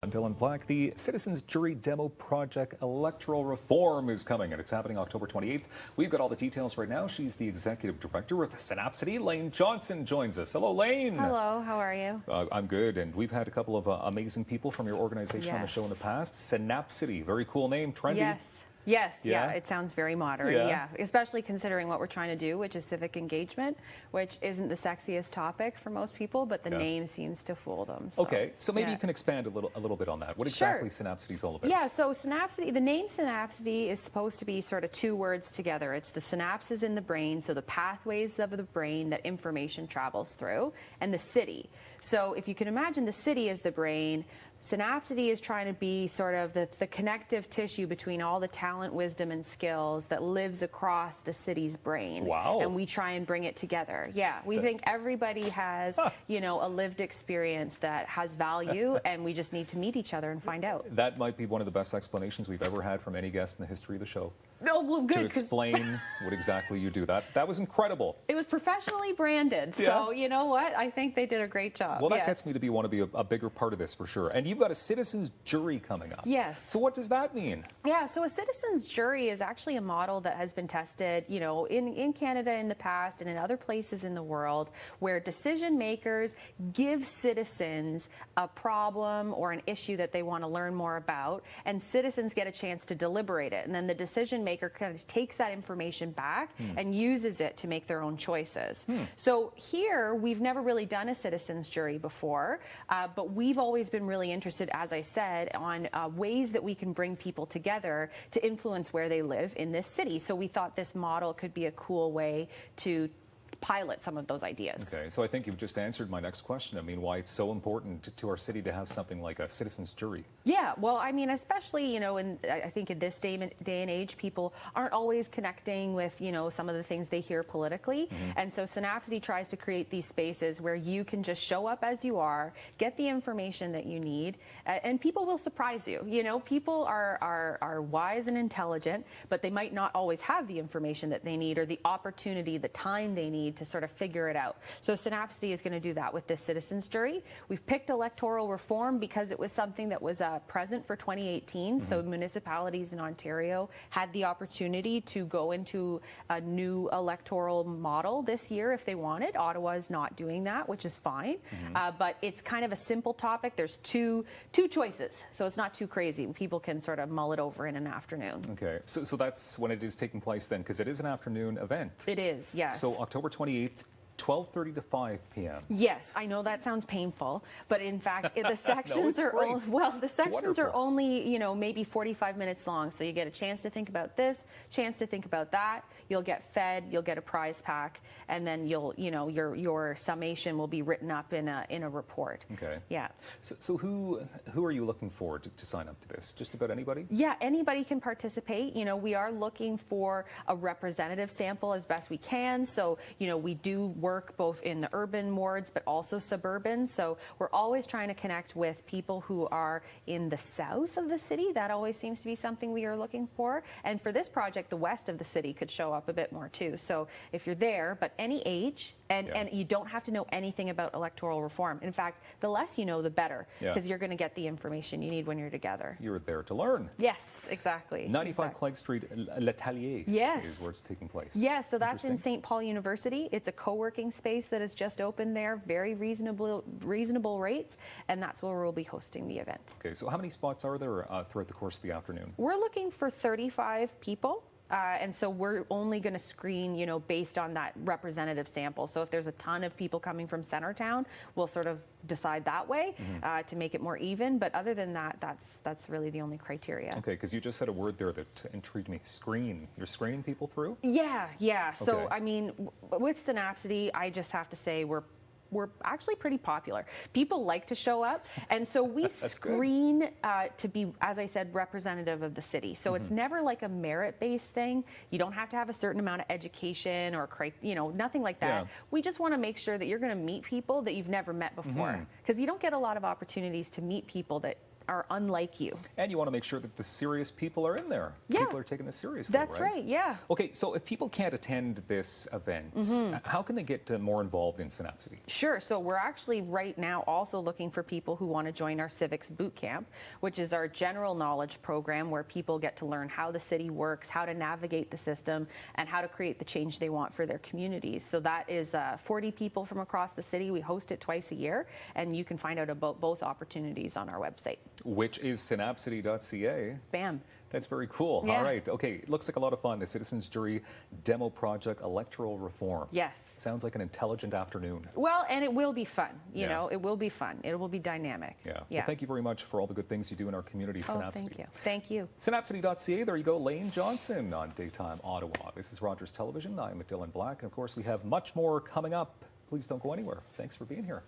Until in Black, the Citizens Jury Demo Project Electoral Reform is coming, and it's happening October 28th. We've got all the details right now. She's the executive director of Synapcity. Laine Johnson joins us. Hello, Laine. Hello, how are you? I'm good, and we've had a couple of amazing people from your organization on the show in the past. Synapcity, very cool name, trendy. Yes, yeah, it sounds very modern, yeah. Especially considering what we're trying to do, which is civic engagement, which isn't the sexiest topic for most people, but the name seems to fool them. So, okay, so maybe you can expand a little bit on that. What exactly Synapcity is all about? Yeah, so Synapcity, the name Synapcity is supposed to be sort of two words together. It's the synapses in the brain, so the pathways of the brain that information travels through, and the city. So if you can imagine the city as the brain, Synapcity is trying to be sort of the connective tissue between all the talent, wisdom, and skills that lives across the city's brain. Wow. And we try and bring it together. Yeah, we think everybody has, you know, a lived experience that has value, and we just need to meet each other and find out. That might be one of the best explanations we've ever had from any guest in the history of the show. No, well, good. To explain what exactly you do. That was incredible. It was professionally branded, so you know what? I think they did a great job. Well, that gets me to want to be a bigger part of this for sure. And you've got a citizens jury coming up. Yes. So what does that mean? Yeah, so a citizens jury is actually a model that has been tested, you know, in Canada in the past and in other places in the world, where decision makers give citizens a problem or an issue that they want to learn more about, and citizens get a chance to deliberate it. And then the decision maker kind of takes that information back and uses it to make their own choices. So here, we've never really done a citizens jury before, but we've always been really interested, as I said, on ways that we can bring people together to influence where they live in this city. So we thought this model could be a cool way to pilot some of those ideas. Okay, so I think you've just answered my next question. I mean, why it's so important to our city to have something like a citizens jury. Yeah, well, I mean, especially, you know, I think in this day and age, people aren't always connecting with, you know, some of the things they hear politically. And so Synapcity tries to create these spaces where you can just show up as you are, get the information that you need, and people will surprise you. You know, people are wise and intelligent, but they might not always have the information that they need or the opportunity, the time they need to sort of figure it out. So Synapcity is going to do that with this citizens jury. We've picked electoral reform because it was something that was present for 2018. So municipalities in Ontario had the opportunity to go into a new electoral model this year if they wanted. Ottawa is not doing that, which is fine. But it's kind of a simple topic. There's two choices, so it's not too crazy. People can sort of mull it over in an afternoon. Okay, so that's when it is taking place then, because it is an afternoon event. It is, yes. So October 28th, 12:30 to 5 p.m. Yes, I know that sounds painful, but in fact, the sections are only, you know, maybe 45 minutes long. So you get a chance to think about this, chance to think about that. You'll get fed, you'll get a prize pack, and then your summation will be written up in a report. Okay. Yeah. So who are you looking for to sign up to this? Just about anybody? Yeah, anybody can participate. You know, we are looking for a representative sample as best we can. So, you know, we do work both in the urban wards but also suburban. So we're always trying to connect with people who are in the south of the city. That always seems to be something we are looking for. And for this project, the west of the city could show up a bit more too. So if you're there, but any age, and you don't have to know anything about electoral reform. In fact, the less you know, the better, because you're going to get the information you need when you're together. You're there to learn. Yes, exactly. 95 Clegg Street, L'Atelier is where it's taking place. Yes, so that's in St. Paul University. It's a co-working space that has just opened there, very reasonable rates, and that's where we'll be hosting the event. Okay, so how many spots are there throughout the course of the afternoon? We're looking for 35 people. And so we're only going to screen, you know, based on that representative sample. So if there's a ton of people coming from Centertown, we'll sort of decide that way to make it more even. But other than that, that's really the only criteria. Okay, because you just said a word there that intrigued me. Screen. You're screening people through? Yeah. So, I mean, with Synapcity, I just have to say we're actually pretty popular. People like to show up, and so we screen to be, as I said, representative of the city. So it's never like a merit-based thing. You don't have to have a certain amount of education or, you know, nothing like that. We just want to make sure that you're going to meet people that you've never met before, because you don't get a lot of opportunities to meet people that are unlike you. And you want to make sure that the serious people are in there. Yeah. People are taking this seriously, That's right, yeah. Okay, so if people can't attend this event, how can they get more involved in Synapcity? Sure. So we're actually right now also looking for people who want to join our Civics Boot Camp, which is our general knowledge program where people get to learn how the city works, how to navigate the system, and how to create the change they want for their communities. So that is 40 people from across the city. We host it twice a year, and you can find out about both opportunities on our website. Which is synapcity.ca. Bam. That's very cool. Yeah. All right. Okay. It looks like a lot of fun. The Citizens Jury Demo Project Electoral Reform. Yes. Sounds like an intelligent afternoon. Well, and it will be fun. You Yeah. know, it will be fun. It will be dynamic. Yeah. Well, thank you very much for all the good things you do in our community, Oh, Synapcity. thank you. Thank you. Synapcity.ca. There you go. Laine Johnson on Daytime Ottawa. This is Rogers Television. I'm Dylan Black. And of course, we have much more coming up. Please don't go anywhere. Thanks for being here.